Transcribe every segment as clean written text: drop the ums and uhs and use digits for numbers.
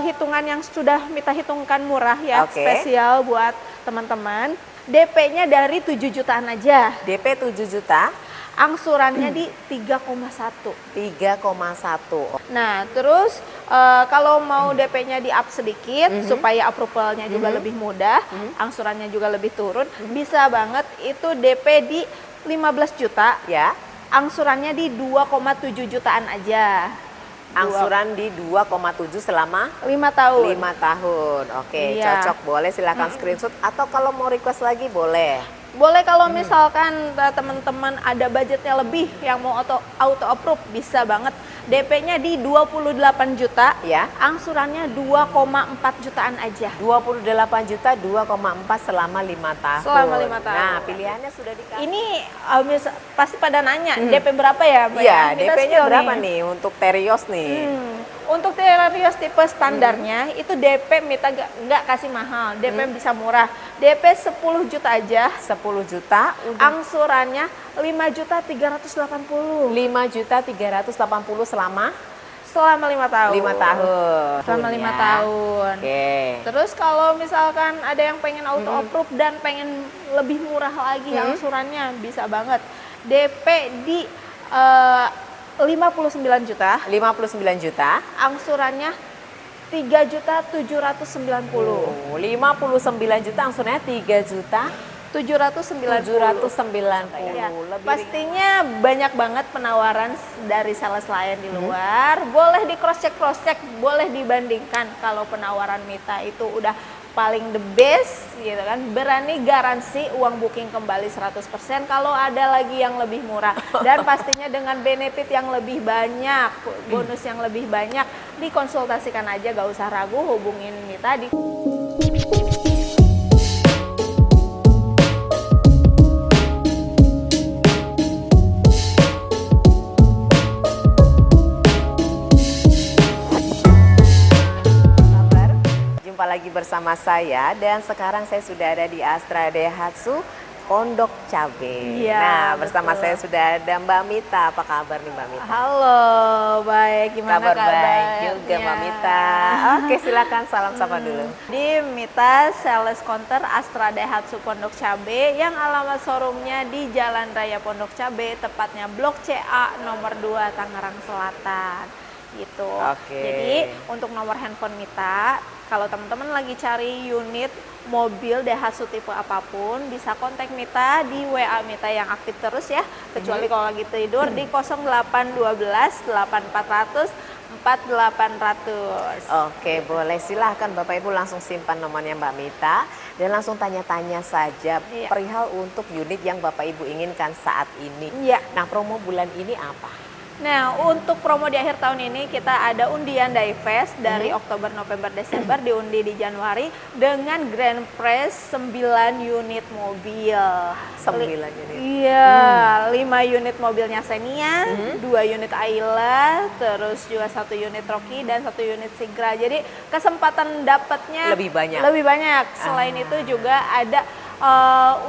hitungan yang sudah Mita hitungkan murah ya, Oke. spesial buat teman-teman. DP-nya dari 7 jutaan aja. DP 7 juta, Angsurannya di 3,1. 3,1. Nah, terus kalau mau DP-nya di up sedikit supaya approval-nya juga lebih mudah, angsurannya juga lebih turun, bisa banget itu DP di 15 juta, Ya. angsurannya di 2,7 jutaan aja. Angsuran di 2,7 selama 5 tahun. 5 tahun. Oke, Iya. cocok. Boleh silakan screenshot atau kalau mau request lagi boleh. Boleh kalau misalkan teman-teman ada budgetnya lebih yang mau auto approve, bisa banget. DP-nya di 28 juta, Ya. angsurannya 2,4 jutaan aja. 28 juta 2,4 selama 5 tahun. Selama 5 tahun. Nah, pilihannya sudah dikasih. Ini pasti pada nanya, DP berapa ya, Mbak? Iya, Kita DP-nya spill berapa nih untuk Terios nih? Untuk Terios tipe standarnya itu DP Mita nggak kasih mahal, DP bisa murah. DP 10 juta aja, 10 juta, angsurannya 5.380 5.380 selama selama 5 tahun. 5 tahun. Selama 5 Ya. tahun. Oke. Terus kalau misalkan ada yang pengen auto approve dan pengen lebih murah lagi angsurannya, bisa banget. DP di 59 juta, 59 juta. angsurannya 3.790. 59 juta angsurnya 3 juta 790. 790. Ya, Lebih pastinya banyak banget penawaran dari sales lain di luar. Boleh di cross check, boleh dibandingkan. Kalau penawaran Mita itu udah paling the best gitu kan, berani garansi uang booking kembali 100% kalau ada lagi yang lebih murah, dan pastinya dengan benefit yang lebih banyak, bonus yang lebih banyak. Dikonsultasikan aja, gak usah ragu, hubungin Mita di lagi bersama saya, dan sekarang saya sudah ada di Astra Daihatsu Pondok Cabe. Iya, Nah, bersama betul. saya sudah ada Mbak Mita. Apa kabar nih Mbak Mita? Halo, baik. Gimana Kabar baik kabarnya? juga Mbak Mita. Oke, silakan salam sapa dulu. Di Mita Sales Counter Astra Daihatsu Pondok Cabe yang alamat showroomnya di Jalan Raya Pondok Cabe, tepatnya Blok CA nomor 2 Tangerang Selatan. Gitu. Oke. Jadi untuk nomor handphone Mita, kalau teman-teman lagi cari unit mobil Daihatsu tipe apapun, bisa kontak Mita di WA Mita yang aktif terus ya. Kecuali kalau lagi tidur di 0812 8400 4800. Oke, boleh, silahkan Bapak Ibu langsung simpan nomornya Mbak Mita dan langsung tanya-tanya saja Iya. perihal untuk unit yang Bapak Ibu inginkan saat ini. Iya. Nah, promo bulan ini apa? Nah, untuk promo di akhir tahun ini kita ada undian Diefest dari Oktober, November, Desember, diundi di Januari dengan grand prize 9 unit mobil. 9 unit. Iya, 5 unit mobilnya Xenia, 2 unit Ayla, terus juga 1 unit Rocky dan 1 unit Sigra. Jadi kesempatan dapatnya Lebih banyak. Lebih banyak. Selain itu juga ada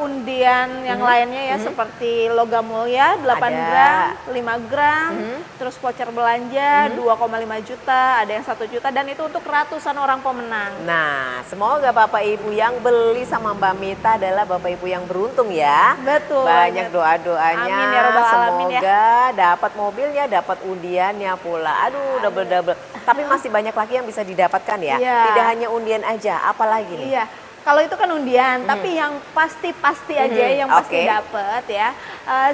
undian yang lainnya ya, seperti logam mulia 8 Ada. gram, 5 gram, terus voucher belanja 2,5 juta, ada yang 1 juta, dan itu untuk ratusan orang pemenang. Nah, semoga Bapak Ibu yang beli sama Mbak Mita adalah Bapak Ibu yang beruntung ya. Betul. Banyak doa-doanya. Amin ya Rabbal Alamin ya. Semoga dapat mobilnya, dapat undiannya pula. Aduh, double-double. Tapi masih banyak lagi yang bisa didapatkan ya. Iya. Tidak hanya undian aja, apalagi nih? Iya. Kalau itu kan undian, tapi yang pasti aja yang pasti Oke. dapet ya.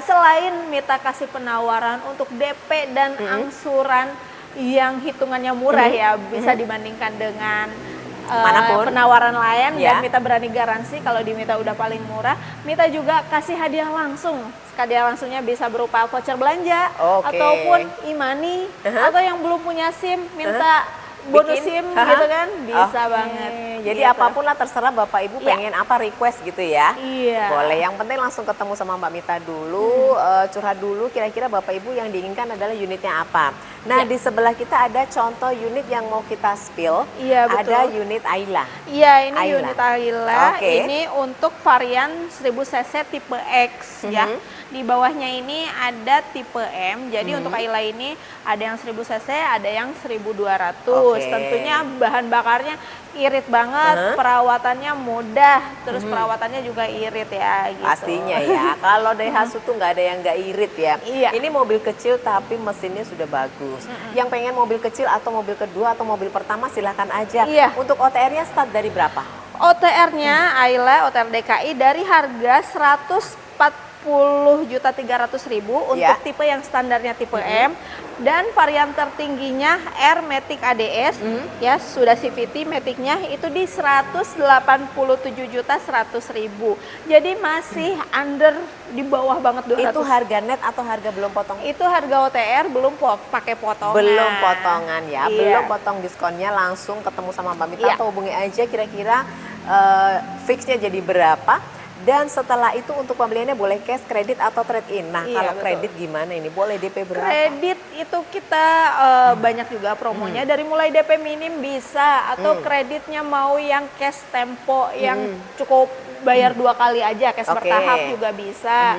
Selain Mita kasih penawaran untuk DP dan angsuran yang hitungannya murah ya, bisa dibandingkan dengan Manapun. penawaran lain, Ya. dan Mita berani garansi kalau di Mita udah paling murah. Mita juga kasih hadiah langsung. Hadiah langsungnya bisa berupa voucher belanja, Oke. ataupun e-money, atau yang belum punya SIM minta bonus Bikin? SIM gitu kan, bisa Oke. banget. Jadi Gitu. apapun lah terserah Bapak Ibu Iya. pengen apa, request gitu ya. Iya. Boleh, yang penting langsung ketemu sama Mbak Mita dulu, curhat dulu kira-kira Bapak Ibu yang diinginkan adalah unitnya apa. Nah, Iya. di sebelah kita ada contoh unit yang mau kita spill. Iya, betul. Ada unit Ayla. Iya, ini Ayla. unit Ayla. Oke. Ini untuk varian 1000 cc tipe X ya. di bawahnya ini ada tipe M. Jadi untuk Ayla ini ada yang 1000 cc, ada yang 1200. Oke. Tentunya bahan bakarnya irit banget, perawatannya mudah, terus perawatannya juga irit ya gitu. Pastinya ya, kalau Daihatsu tuh nggak ada yang nggak irit ya. Iya. Ini mobil kecil tapi mesinnya sudah bagus. Yang pengen mobil kecil atau mobil kedua atau mobil pertama silahkan aja. Iya. Untuk OTR-nya start dari berapa? OTR-nya Ayla, OTR DKI dari harga 140.300.000 untuk Ya. tipe yang standarnya tipe M, dan varian tertingginya R Matic ADS ya, sudah CVT Maticnya itu di 187.100.000. Jadi masih under, di bawah banget 200. Itu harga net atau harga belum potong? Itu harga OTR belum pakai potongan. Belum potongan ya, Iya. belum potong diskonnya, langsung ketemu sama Mbak Mita Iya. atau hubungi aja kira-kira fixnya jadi berapa. Dan setelah itu untuk pembeliannya boleh cash, kredit atau trade-in. Nah, Iya, kalau betul. kredit gimana ini? Boleh DP berapa? Kredit itu kita banyak juga promonya, dari mulai DP minim bisa, atau kreditnya mau yang cash tempo yang cukup bayar 2 kali aja, cash Oke. bertahap juga bisa.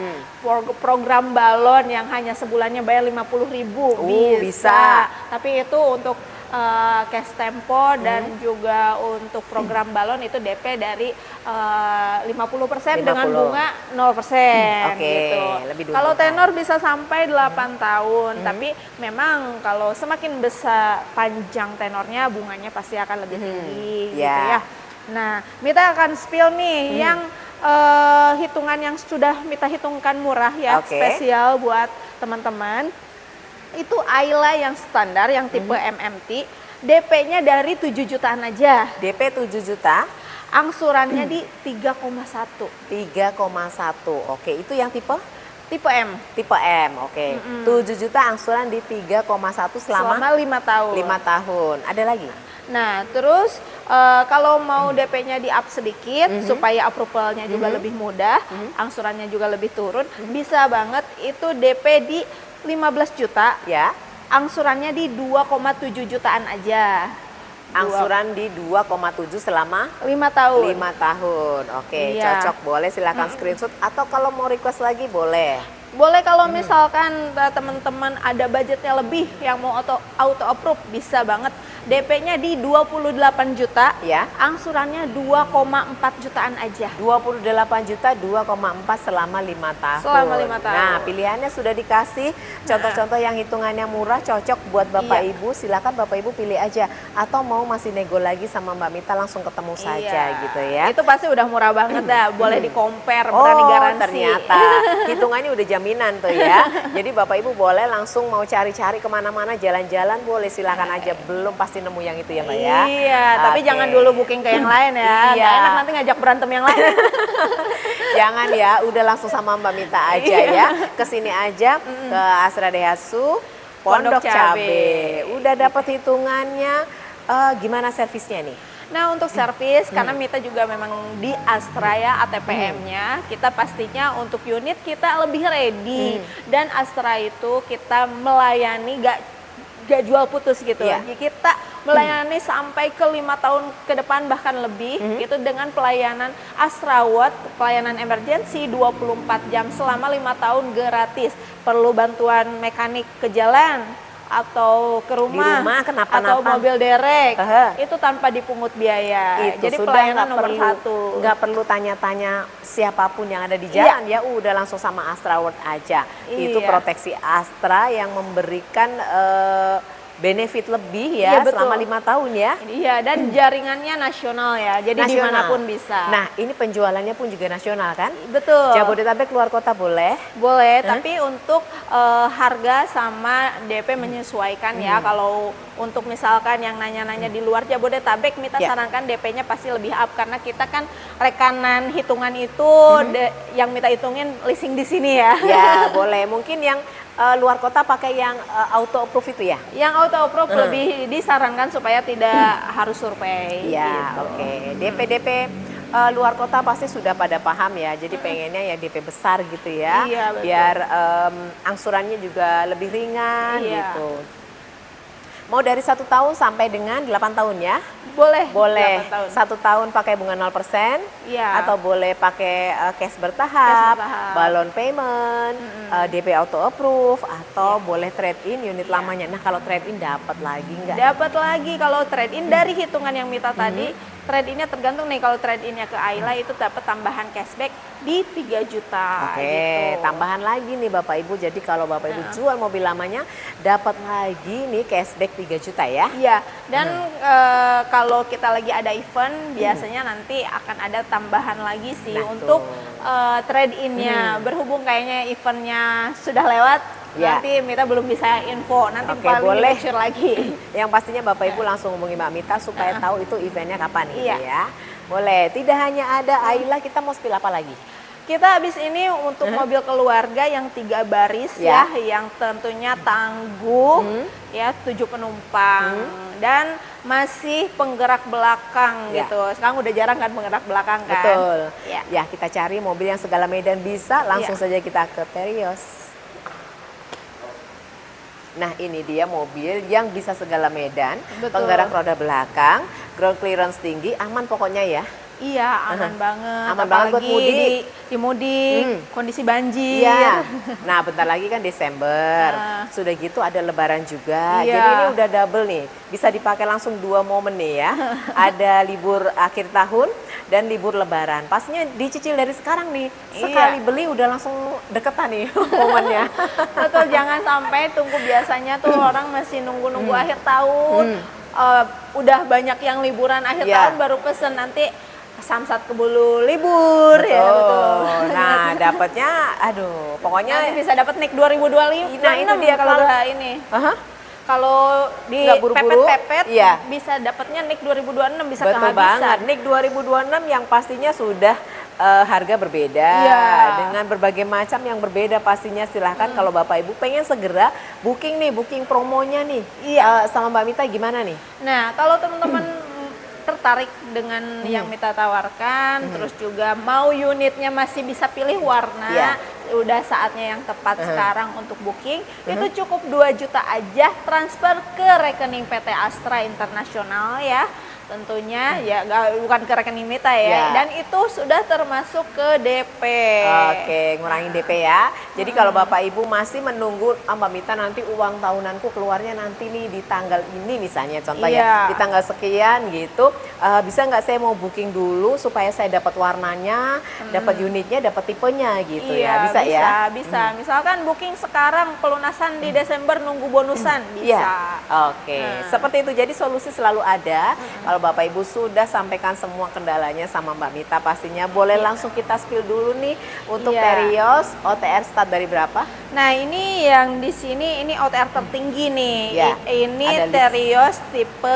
Program balon yang hanya sebulannya bayar 50.000 bisa. Tapi itu untuk cash tempo dan juga untuk program balon itu DP dari 50% dengan 50. bunga 0%. Oke, gitu. lebih Kalau diuntungkan. tenor bisa sampai 8 tahun, tapi memang kalau semakin besar panjang tenornya bunganya pasti akan lebih tinggi gitu ya. ya. Nah, Mita akan spill nih yang hitungan yang sudah Mita hitungkan murah ya, Oke. spesial buat teman-teman. Itu Ayla yang standar, yang tipe MMT, DP-nya dari 7 jutaan aja. DP 7 juta, Angsurannya di 3,1. 3,1. Oke, itu yang tipe? Tipe M. Tipe M, oke. 7 juta angsuran di 3,1 selama Selama 5 tahun. 5 tahun. Ada lagi? Nah, terus kalau mau DP-nya di up sedikit supaya approval-nya juga lebih mudah, angsurannya juga lebih turun, bisa banget itu DP di 15 juta, Ya. angsurannya di 2,7 jutaan aja. Angsuran di 2,7 selama 5 tahun. 5 tahun. Oke, Iya. cocok. Boleh silakan screenshot atau kalau mau request lagi boleh. Boleh kalau misalkan teman-teman ada budgetnya lebih yang mau auto approve, bisa banget. DP-nya di 28 juta, Ya. angsurannya 2,4 jutaan aja. 28 juta 2,4 selama 5 tahun. Selama 5 tahun. Nah, pilihannya sudah dikasih. Contoh-contoh yang hitungannya murah cocok buat Bapak Iya. Ibu. Silakan Bapak Ibu pilih aja. Atau mau masih nego lagi sama Mbak Mita langsung ketemu saja gitu ya. Itu pasti udah murah banget dah. Boleh di-compare, Oh, berani garansi. ternyata hitungannya udah jaminan tuh ya. Jadi Bapak Ibu boleh langsung mau cari-cari kemana-mana, jalan-jalan boleh, silakan aja. Belum pasti nemu yang itu ya Mbak ya. Iya, tapi Oke. jangan dulu booking ke yang lain ya. Iya. Nggak enak nanti ngajak berantem yang lain. Jangan ya, udah langsung sama Mbak Mita aja ya. Kesini aja ke Astra Daihatsu Pondok Pondok Cabe. Cabe. Udah dapat hitungannya. Gimana servisnya nih? Nah, untuk servis, karena Mita juga memang di Astra ya, ATPM-nya, kita pastinya untuk unit kita lebih ready. Dan Astra itu kita melayani gak jual putus gitu. Iya. Jadi kita melayani sampai ke 5 tahun ke depan bahkan lebih gitu, dengan pelayanan Astra Watt, pelayanan emergency 24 jam selama 5 tahun gratis. Perlu bantuan mekanik ke jalan atau ke rumah, rumah kenapa-napa. atau mobil derek, Aha. itu tanpa dipungut biaya. Itu Jadi sudah pelayanan nggak nomor perlu, 1. nggak perlu tanya-tanya siapapun yang ada di Iya. jalan ya, udah langsung sama Astra World aja. Itu Iya. proteksi Astra yang memberikan benefit lebih ya Iya, betul. selama 5 tahun ya. Iya, dan jaringannya nasional ya, jadi Nasional. dimanapun bisa. Nah, ini penjualannya pun juga nasional kan? betul. Jabodetabek, luar kota boleh. Boleh, tapi untuk harga sama DP menyesuaikan ya. Kalau untuk misalkan yang nanya-nanya di luar Jabodetabek, Mita Ya. sarankan DP-nya pasti lebih up, karena kita kan rekanan hitungan itu yang Mita hitungin leasing di sini ya. Ya, boleh. Mungkin yang luar kota pakai yang auto approve itu ya? Yang auto approve lebih disarankan supaya tidak harus survei. Iya, gitu. oke. DP-DP luar kota pasti sudah pada paham ya. Jadi pengennya ya DP besar gitu ya. Iya, betul. Biar angsurannya juga lebih ringan Iya. gitu. Mau dari 1 tahun sampai dengan 8 tahun ya? Boleh. Boleh 8 tahun. 1 tahun pakai bunga 0%, Iya. atau boleh pakai cash bertahap, Cash bertahap. balon payment, DP auto approve, atau Iya. boleh trade in unit lamanya. Nah kalau trade in dapat lagi nggak? Dapat lagi kalau trade in dari hitungan yang Mita tadi, trade innya tergantung nih, kalau trade innya ke Ayla itu dapat tambahan cashback di 3 juta. Oke, gitu. tambahan lagi nih Bapak Ibu. Jadi kalau Bapak Ibu jual mobil lamanya, dapat lagi nih cashback 3 juta ya. Iya, dan kalau kita lagi ada event, biasanya nanti akan ada tambahan lagi sih Nah, untuk tuh. trade innya. Berhubung kayaknya eventnya sudah lewat, Ya. nanti Mita belum bisa info. Nanti Oke, paling boleh. make sure lagi. Yang pastinya Bapak Ibu langsung hubungi Mbak Mita supaya tahu itu eventnya kapan gitu Iya. ya. Boleh. Tidak hanya ada Ayla, kita mau spill apa lagi? Kita habis ini untuk mobil keluarga yang 3 baris Ya. ya, yang tentunya tangguh ya, 7 penumpang dan masih penggerak belakang Ya. gitu. Sekarang udah jarang kan penggerak belakang kan. Betul. Ya. Ya, kita cari mobil yang segala medan bisa. Langsung Iya. saja kita ke Terios. Nah ini dia mobil yang bisa segala medan, Betul. penggerak roda belakang, ground clearance tinggi, aman pokoknya ya. Iya, aman banget. Aman banget buat Apalagi mudik. di mudik, kondisi banjir. Iya. Nah bentar lagi kan Desember, sudah gitu ada Lebaran juga. Iya. Jadi ini udah double nih, bisa dipakai langsung 2 momen nih ya. Ada libur akhir tahun dan libur Lebaran. Pastinya dicicil dari sekarang nih. Sekali beli udah langsung deketan nih momennya. Betul, jangan sampai tunggu, biasanya tuh orang masih nunggu-nunggu akhir tahun. Udah banyak yang liburan akhir Iya. tahun baru pesen, nanti samsat kebulu libur ya. Betul. Nah dapatnya, aduh, pokoknya Nanti bisa dapat nik 2025. Nah, itu dia kalau kalau- udah ini. Aha, Kalau di Nggak buru-buru, pepet-pepet iya. bisa dapatnya nik 2026, bisa betul kehabisan. banget. NIK 2026 yang pastinya sudah harga berbeda, Iya. dengan berbagai macam yang berbeda pastinya. Silahkan kalau Bapak Ibu pengen segera booking nih, booking promonya nih. Sama Mbak Mita gimana nih? Nah, kalau teman-teman tertarik dengan yang Mita tawarkan, terus juga mau unitnya masih bisa pilih warna, Iya. udah saatnya yang tepat sekarang untuk booking, itu cukup 2 juta aja transfer ke rekening PT Astra Internasional ya. Tentunya ya bukan ke rekening Mita ya, Iya. dan itu sudah termasuk ke DP. Oke, ngurangin DP ya. Jadi kalau Bapak Ibu masih menunggu, Mbak Mita nanti uang tahunanku keluarnya nanti nih di tanggal ini misalnya, contoh Iya. ya, di tanggal sekian gitu, bisa nggak saya mau booking dulu supaya saya dapat warnanya, dapat unitnya, dapat tipenya gitu ya, bisa ya? Bisa. Misalkan booking sekarang, pelunasan di Desember, nunggu bonusan, bisa. Iya. Oke, seperti itu. Jadi solusi selalu ada. Kalau Bapak Ibu sudah sampaikan semua kendalanya sama Mbak Mita, pastinya boleh langsung kita spill dulu nih untuk Iya. Terios OTR start dari berapa? Nah, ini yang di sini ini OTR tertinggi nih. Ya, Ini ada list. Terios tipe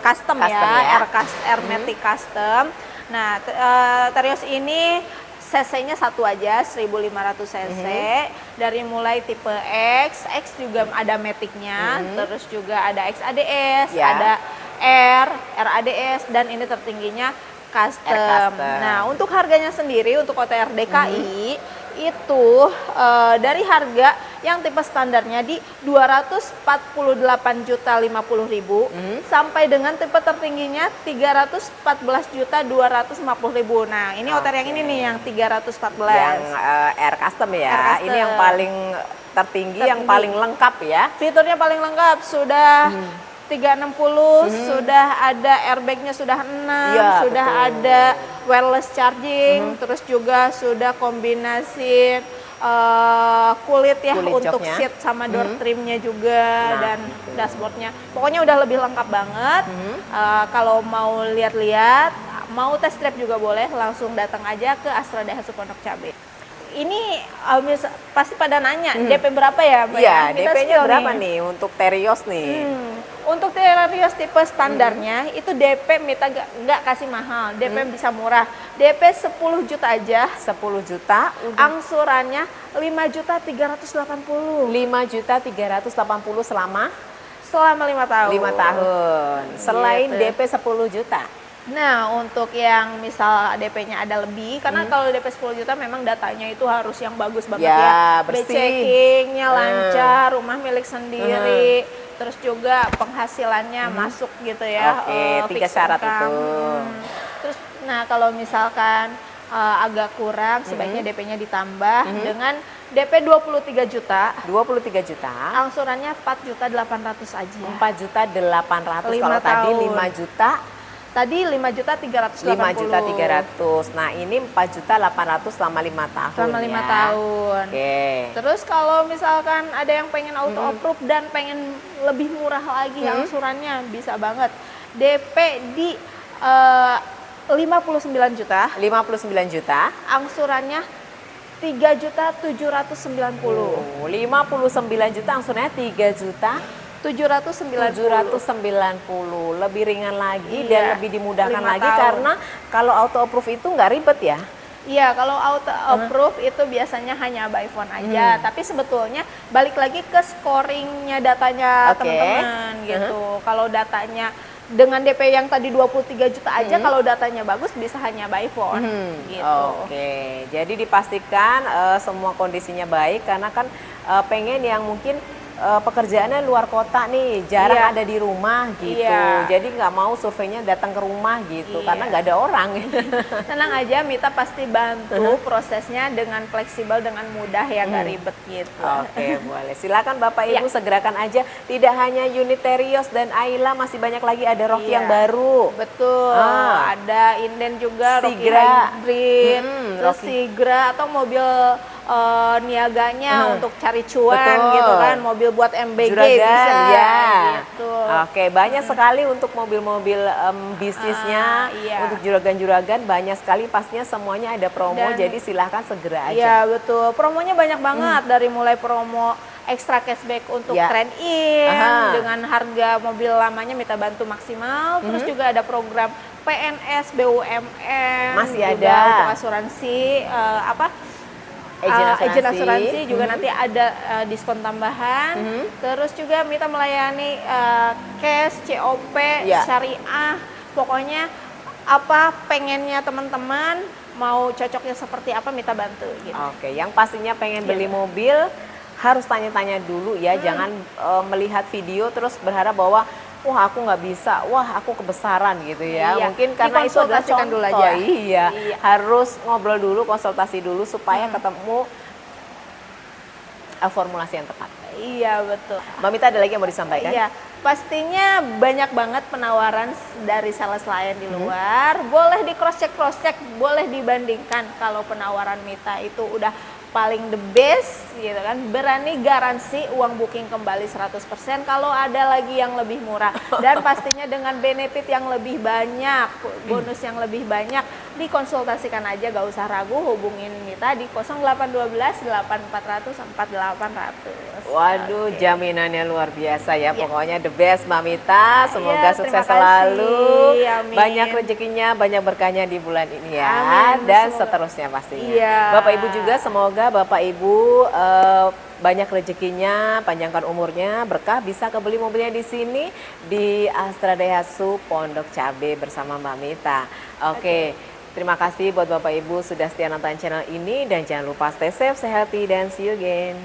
custom Custom ya, ya. Airmatic custom. Nah, Terios ini cc-nya satu aja, 1500 cc. Dari mulai tipe X juga ada Matic-nya, terus juga ada XADS, Ya. ada RADS, dan ini tertingginya custom. R-Custom. Nah, untuk harganya sendiri untuk OTR DKI itu dari harga yang tipe standarnya di 248.050.000 sampai dengan tipe tertingginya 314.250.000. Nah, ini OTR yang ini nih yang 314. Yang R custom ya. R-Custom. Ini yang paling tertinggi, yang paling lengkap ya. Fiturnya paling lengkap, sudah 360, sudah ada airbagnya sudah 6, Iya, sudah betul. ada wireless charging, terus juga sudah kombinasi kulit ya, Kulit untuk joknya. seat sama door trimnya juga, dan dashboardnya. Pokoknya udah lebih lengkap banget. Kalau mau lihat-lihat, mau test drive juga boleh, langsung datang aja ke Astra Daihatsu Pondok Cabe. Ini pasti pada nanya, DP berapa ya Mbak? Iya, Kita DP-nya spill berapa nih untuk Terios nih? Untuk Terios tipe standarnya itu DP Mita nggak kasih mahal, DP bisa murah. DP 10 juta aja, 10 juta, angsurannya 5.380 5.380 selama selama 5 tahun. 5 tahun. Selain Gitu. DP 10 juta. Nah, untuk yang misal DP-nya ada lebih, karena kalau DP 10 juta memang datanya itu harus yang bagus banget Ya, ya. bersih. Checking-nya lancar, rumah milik sendiri, terus juga penghasilannya masuk gitu ya. Oke, 3 fixed syarat income. itu. Terus, nah kalau misalkan agak kurang, sebaiknya DP-nya ditambah dengan DP 23 juta, 23 juta. angsurannya 4.800.000 aja. 4.800.000. 5 Kalau tadi tahun. 5 juta, Tadi 5.380.000. 5.300.000. Nah, ini 4.800.000 selama 5 tahun Selama 5 ya. tahun. Oke. Terus kalau misalkan ada yang pengen auto approve dan pengen lebih murah lagi angsurannya, bisa banget. DP di 59 juta, 59 juta. angsurannya 3.790. 59 juta angsurannya 3 juta 790. lebih ringan lagi Iya, dan lebih dimudahkan 5 lagi tahun. karena kalau auto approve itu nggak ribet ya. Iya, kalau auto approve itu biasanya hanya by phone aja, tapi sebetulnya balik lagi ke scoringnya datanya Oke. teman-teman gitu. Kalau datanya dengan DP yang tadi 23 juta aja, kalau datanya bagus bisa hanya by phone gitu. Oke, jadi dipastikan semua kondisinya baik karena kan pengen yang mungkin pekerjaannya luar kota nih, jarang Iya. ada di rumah gitu. Iya. Jadi nggak mau surveinya datang ke rumah gitu Iya. karena nggak ada orang. Tenang aja, Mita pasti bantu prosesnya dengan fleksibel, dengan mudah ya, nggak ribet gitu. Oke, boleh. Silakan Bapak Ibu Iya. segerakan aja. Tidak hanya Uniterios dan Ayla, masih banyak lagi ada Rocky Iya. yang baru. Betul, Ah. ada inden juga, Rocky Sigra. Hybrid, terus Rocky. Sigra atau mobil niaganya untuk cari cuan Betul. gitu kan, mobil buat MBG Juragan, bisa ya. gitu. Oke, banyak sekali untuk mobil-mobil bisnisnya, Iya. untuk juragan-juragan banyak sekali, pastinya semuanya ada promo, Dan- jadi silahkan segera aja. Iya betul, promonya banyak banget, dari mulai promo ekstra cashback untuk Ya. trade in Aha. dengan harga mobil lamanya Mita bantu maksimal, terus juga ada program PNS, BUMN, Masih juga ada. untuk asuransi agent asuransi juga nanti ada diskon tambahan. Terus juga Mita melayani cash, COP, Ya. syariah, pokoknya apa pengennya teman-teman, mau cocoknya seperti apa Mita bantu gitu. Oke, yang pastinya pengen beli mobil harus tanya-tanya dulu ya, jangan melihat video terus berharap bahwa wah aku nggak bisa, wah aku kebesaran gitu ya. Iya, Mungkin karena itu adalah dikonsultasikan contoh. dulu aja. Iya, Iya. harus ngobrol dulu, konsultasi dulu supaya ketemu formulasi yang tepat. Iya betul. Mbak Mita ada lagi yang mau disampaikan? Iya, pastinya banyak banget penawaran dari sales lain di luar. Boleh di cross check, boleh dibandingkan. Kalau penawaran Mita itu udah paling the best gitu kan, berani garansi uang booking kembali 100% kalau ada lagi yang lebih murah, dan pastinya dengan benefit yang lebih banyak, bonus yang lebih banyak. Dikonsultasikan aja, gak usah ragu, hubungin Mita di 0812 8400 4800. Waduh, Oke. jaminannya luar biasa ya. Iya. Pokoknya the best Mbak Mita. Semoga Iya, sukses terima kasih. selalu. Amin. Banyak rezekinya, banyak berkahnya di bulan ini ya. Amin. Dan Semoga. seterusnya pastinya. Iya. Bapak Ibu juga semoga Bapak Ibu banyak rezekinya, panjangkan umurnya, berkah, bisa kebeli mobilnya di sini di Astra Daihatsu Pondok Cabe bersama Mbak Mita. Oke. Terima kasih buat Bapak Ibu sudah setia nonton channel ini, dan jangan lupa stay safe, stay healthy, dan see you again.